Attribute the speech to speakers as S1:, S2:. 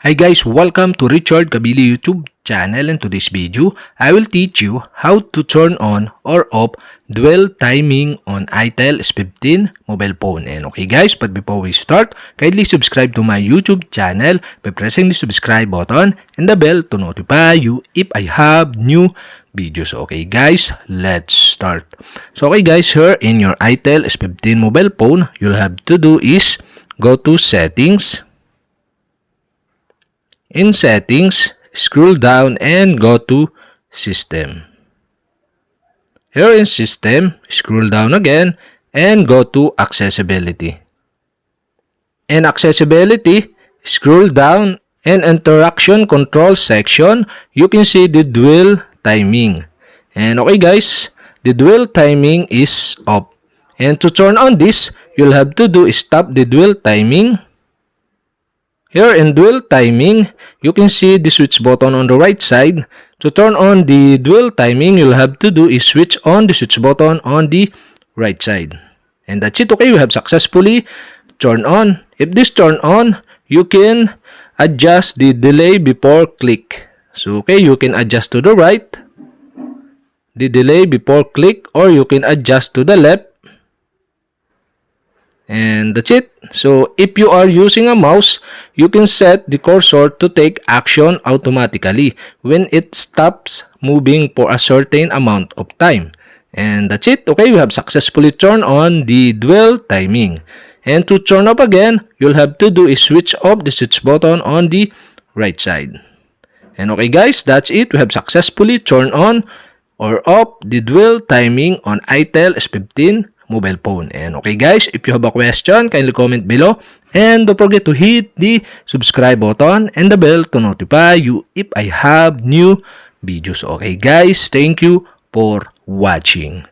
S1: Hi guys, welcome to Richard Kabili YouTube channel. In today's video, I will teach you how to turn on or off dual timing on itel S15 mobile phone. And okay guys, but before we start, kindly subscribe to my YouTube channel by pressing the subscribe button and the bell to notify you if I have new videos. Okay guys, let's start. So okay guys, here in your itel S15 mobile phone, you'll have to do is go to settings. In settings, scroll down and go to system. Here in system, scroll down again and go to accessibility. In accessibility, scroll down and interaction control section, you can see the dual timing. And okay guys, the dual timing is off. And to turn on this, you'll have to do is stop the dual timing. Here in dual timing, you can see the switch button on the right side. To turn on the dual timing, you'll have to do is switch on the switch button on the right side. And that's it. Okay, we have successfully turned on. If this turn on, you can adjust the delay before click. So okay, you can adjust to the right, the delay before click, or you can adjust to the left. And that's it. So if you are using a mouse, you can set the cursor to take action automatically when it stops moving for a certain amount of time. And that's it. Okay, we have successfully turned on the dual timing. And to turn off again, you'll have to do is switch off the switch button on the right side. And okay guys, that's it. We have successfully turned on or off the dual timing on itel S15 mobile phone. And okay guys, if you have a question, kindly comment below and don't forget to hit the subscribe button and the bell to notify you if I have new videos. Okay guys, thank you for watching.